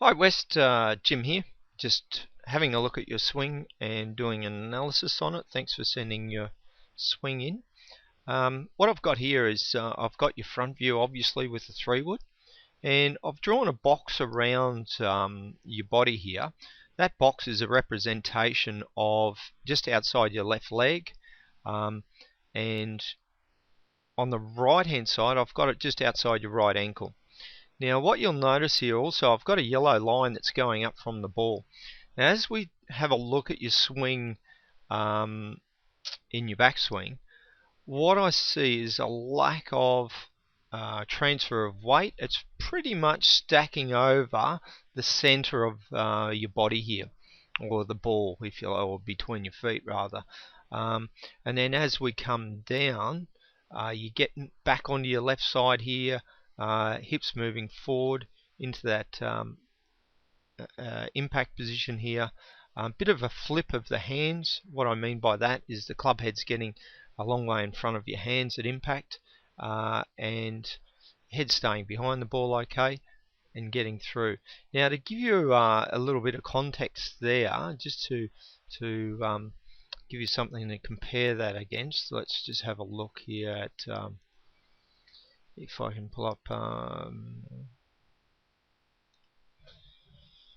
Hi West, Jim here. Just having a look at your swing and doing an analysis on it. Thanks for sending your swing in. What I've got here is I've got your front view obviously with the 3-wood, and I've drawn a box around your body here. That box is a representation of just outside your left leg, and on the right hand side I've got it just outside your right ankle. Now what you'll notice here also, I've got a yellow line that's going up from the ball. Now as we have a look at your swing in your backswing, what I see is a lack of transfer of weight. It's pretty much stacking over the center of your body here, or the ball, if you like, or between your feet rather. And then as we come down, you get back onto your left side here. Hips moving forward into that impact position here. Bit of a flip of the hands. What I mean by that is the club head's getting a long way in front of your hands at impact, and head staying behind the ball okay and getting through. Now to give you a little bit of context there, just to give you something to compare that against, let's just have a look here at if I can pull up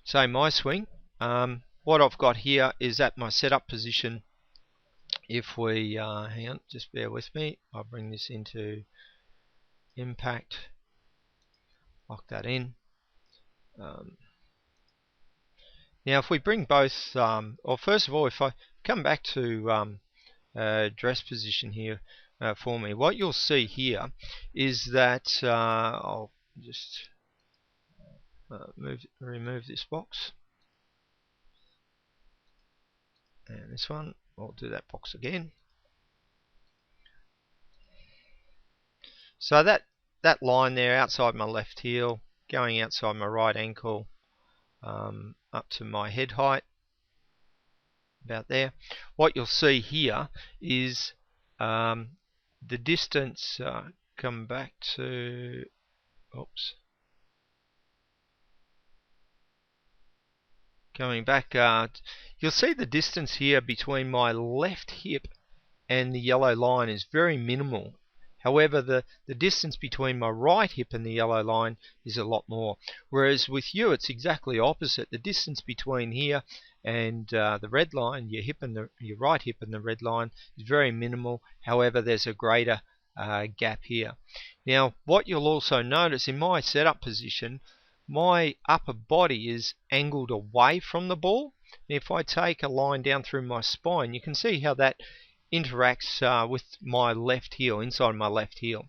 say my swing. What I've got here is at my setup position. If we hang on, just bear with me, I'll bring this into impact, lock that in. Now if we bring both, or first of all, if I come back to dress position here for me, what you'll see here is that I'll just remove this box, and this one, I'll do that box again. So that line there outside my left heel, going outside my right ankle, up to my head height, about there. What you'll see here is the distance, come back to, oops, going back, you'll see the distance here between my left hip and the yellow line is very minimal. However, the distance between my right hip and the yellow line is a lot more. Whereas with you, it's exactly opposite. The distance between here and the red line, your right hip and the red line, is very minimal. However, there's a greater gap here. Now, what you'll also notice in my setup position, my upper body is angled away from the ball. And if I take a line down through my spine, you can see how that interacts with my left heel, inside my left heel.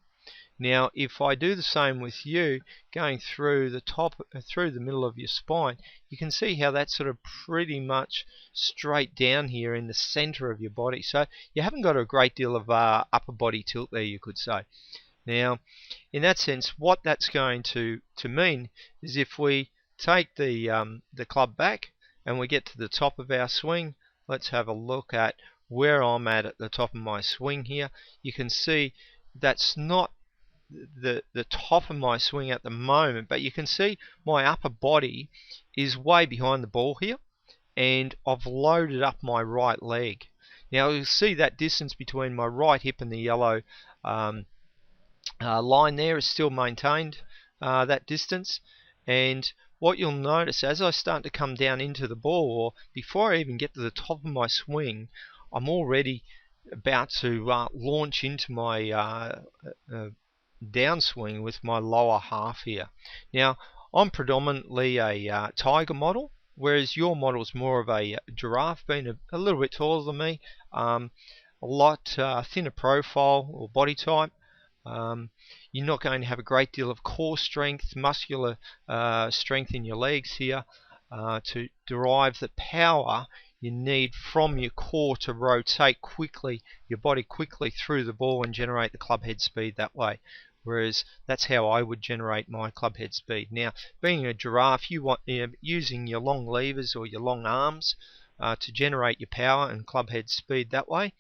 Now if I do the same with you, going through the top, through the middle of your spine, you can see how that's sort of pretty much straight down here in the center of your body. So you haven't got a great deal of upper body tilt there, you could say. Now in that sense, what that's going to mean is if we take the club back and we get to the top of our swing, let's have a look at where I'm at the top of my swing here. You can see that's not the top of my swing at the moment, but you can see my upper body is way behind the ball here, and I've loaded up my right leg. Now you'll see that distance between my right hip and the yellow line there is still maintained, that distance. And what you'll notice as I start to come down into the ball, or before I even get to the top of my swing, I'm already about to launch into my downswing with my lower half here. Now I'm predominantly a tiger model, whereas your model is more of a giraffe, being a little bit taller than me, a lot thinner profile or body type. You're not going to have a great deal of core strength, muscular strength in your legs here to derive the power you need from your core to rotate quickly, your body quickly through the ball and generate the club head speed that way. Whereas that's how I would generate my club head speed. Now, being a giraffe, you want using your long levers or your long arms to generate your power and club head speed that way.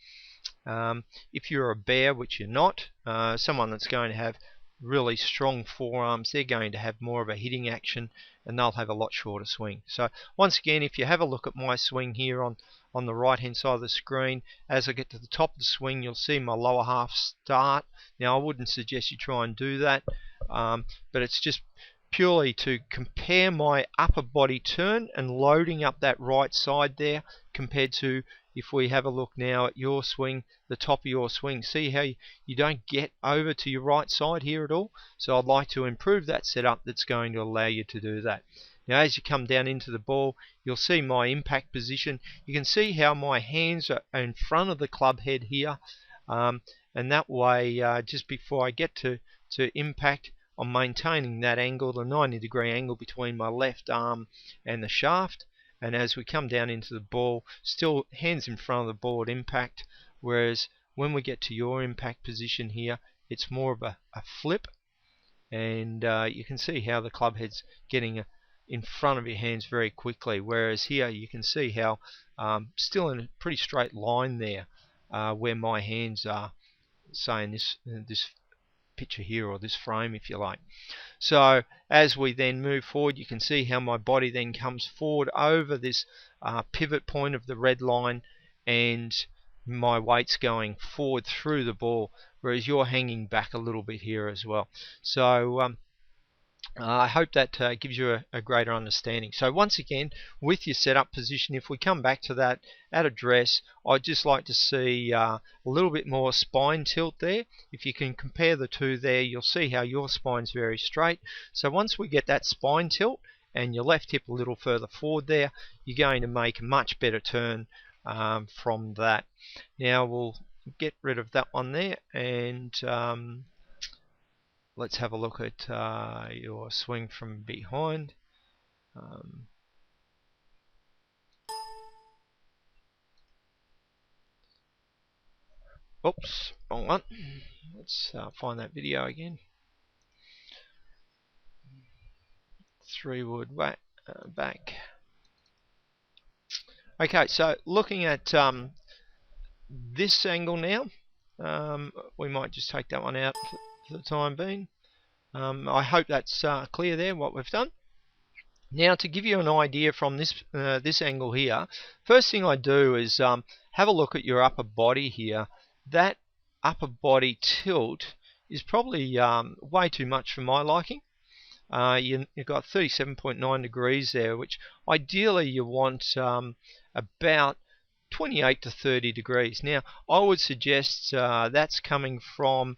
If you're a bear, which you're not, someone that's going to have really strong forearms, they're going to have more of a hitting action, and they'll have a lot shorter swing. So once again, if you have a look at my swing here on the right hand side of the screen, as I get to the top of the swing, you'll see my lower half start. Now I wouldn't suggest you try and do that, but it's just purely to compare my upper body turn and loading up that right side there, compared to, if we have a look now at your swing, the top of your swing. See how you don't get over to your right side here at all? So I'd like to improve that setup that's going to allow you to do that. Now as you come down into the ball, you'll see my impact position. You can see how my hands are in front of the club head here, and that way just before I get to impact, I'm maintaining that angle, the 90-degree angle between my left arm and the shaft. And as we come down into the ball, still hands in front of the ball at impact, whereas when we get to your impact position here, it's more of a flip, and you can see how the club head's getting in front of your hands very quickly, whereas here you can see how still in a pretty straight line there, where my hands are, say in this picture here, or this frame if you like. So as we then move forward, you can see how my body then comes forward over this pivot point of the red line, and my weight's going forward through the ball, whereas you're hanging back a little bit here as well. So I hope that gives you a greater understanding. So once again, with your setup position, if we come back to that at address, I'd just like to see a little bit more spine tilt there. If you can compare the two there, you'll see how your spine's very straight. So once we get that spine tilt and your left hip a little further forward there, you're going to make a much better turn from that. Now we'll get rid of that one there, and let's have a look at your swing from behind. Oops, wrong one. Let's find that video again. 3-wood back. Okay, so looking at this angle now, we might just take that one out for the time being. I hope that's clear there what we've done. Now to give you an idea from this angle here, first thing I do is have a look at your upper body here. That upper body tilt is probably way too much for my liking. You've got 37.9 degrees there, which ideally you want about 28 to 30 degrees. Now I would suggest that's coming from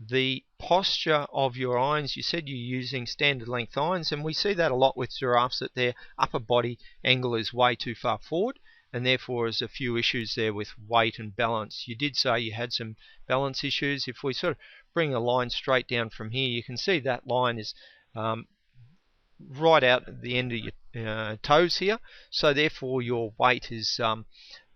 the posture of your irons. You said you're using standard length irons, and we see that a lot with giraffes, that their upper body angle is way too far forward, and therefore there's a few issues there with weight and balance. You did say you had some balance issues. If we sort of bring a line straight down from here, you can see that line is right out at the end of your toes here, so therefore your weight is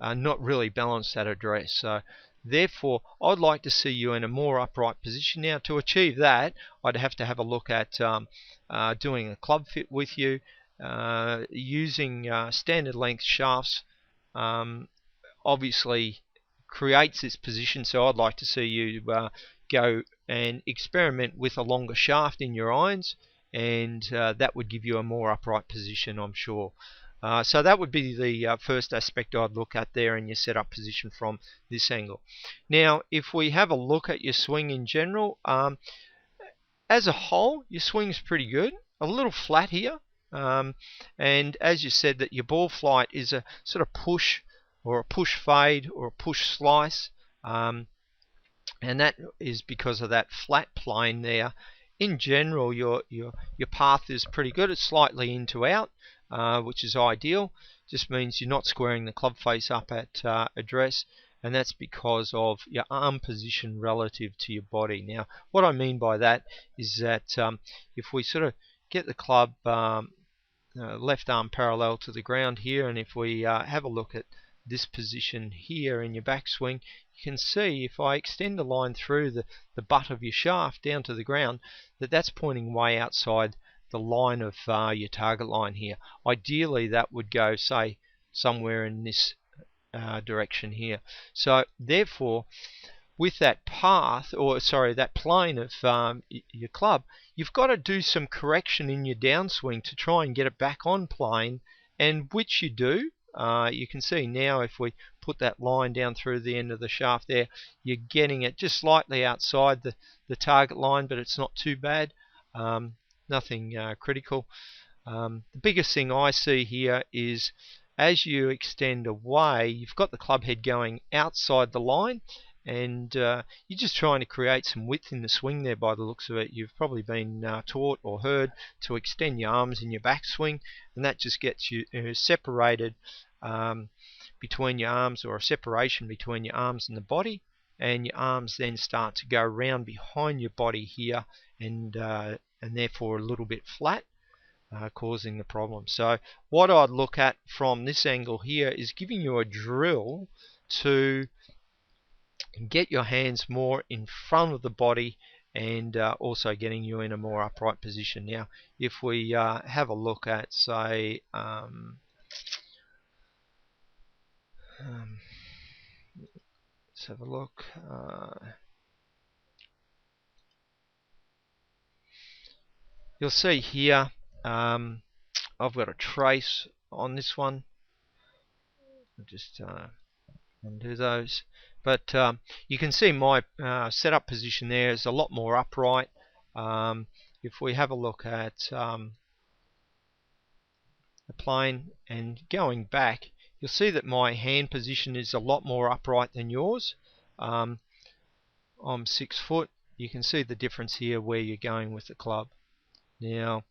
not really balanced at address. So therefore I'd like to see you in a more upright position. Now to achieve that, I'd have to have a look at doing a club fit with you, using standard length shafts. Obviously creates this position, so I'd like to see you go and experiment with a longer shaft in your irons, and that would give you a more upright position, I'm sure. So that would be the first aspect I'd look at there in your setup position from this angle. Now if we have a look at your swing in general, as a whole your swing's pretty good, a little flat here, and as you said that your ball flight is a sort of push or a push fade or a push slice, and that is because of that flat plane there. In general your path is pretty good. It's slightly in to out, which is ideal. Just means you're not squaring the club face up at address, and that's because of your arm position relative to your body. Now what I mean by that is that if we sort of get the club left arm parallel to the ground here, and if we have a look at this position here in your backswing, you can see if I extend a line through the butt of your shaft down to the ground, that's pointing way outside the line of your target line here. Ideally that would go, say, somewhere in this direction here. So therefore with that path, or sorry, that plane of your club, you've got to do some correction in your downswing to try and get it back on plane, and which you do. You can see now if we put that line down through the end of the shaft there, you're getting it just slightly outside the target line, but it's not too bad. Nothing critical. The biggest thing I see here is as you extend away, you've got the club head going outside the line, and you're just trying to create some width in the swing there by the looks of it. You've probably been taught or heard to extend your arms in your backswing, and that just gets you separated between your arms, or a separation between your arms and the body, and your arms then start to go round behind your body here, and therefore a little bit flat, causing the problem. So what I'd look at from this angle here is giving you a drill to get your hands more in front of the body, and also getting you in a more upright position. Now if we have a look at, say, let's have a look. You'll see here I've got a trace on this one. I'll just undo those. But you can see my setup position there is a lot more upright. If we have a look at the plane and going back, you'll see that my hand position is a lot more upright than yours. I'm 6 foot. You can see the difference here where you're going with the club. Now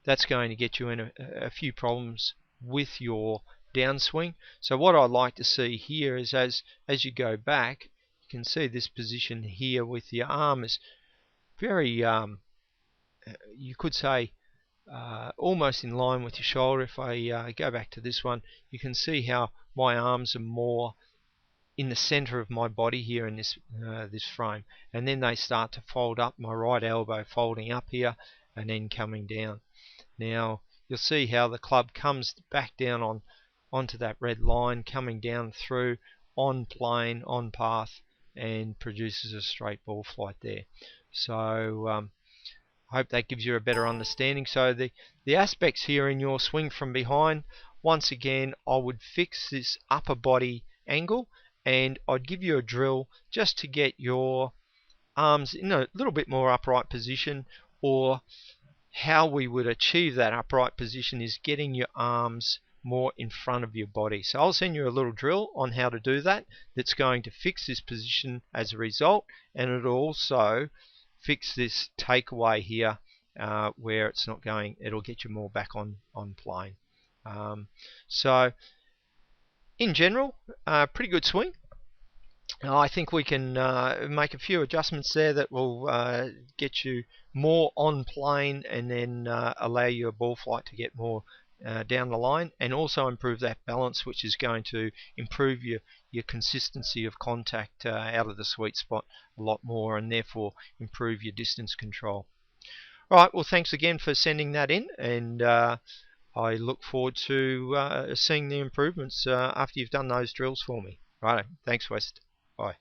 that's going to get you in a few problems with your downswing. So what I like to see here is as you go back, you can see this position here with your arm is very, you could say, almost in line with your shoulder. If I go back to this one, you can see how my arms are more in the center of my body here in this this frame, and then they start to fold up, my right elbow folding up here and then coming down. Now you'll see how the club comes back down onto that red line, coming down through on plane, on path, and produces a straight ball flight there. So I hope that gives you a better understanding. So the aspects here in your swing from behind, once again, I would fix this upper body angle, and I'd give you a drill just to get your arms in a little bit more upright position. Or how we would achieve that upright position is getting your arms more in front of your body. So I'll send you a little drill on how to do that, that's going to fix this position as a result, and it'll also fix this takeaway here where it's not going, it'll get you more back on plane. So in general, pretty good swing. I think we can make a few adjustments there that will get you more on plane, and then allow your ball flight to get more down the line, and also improve that balance, which is going to improve your consistency of contact out of the sweet spot a lot more, and therefore improve your distance control. Alright, well, thanks again for sending that in, and I look forward to seeing the improvements after you've done those drills for me. Right, thanks West. Bye.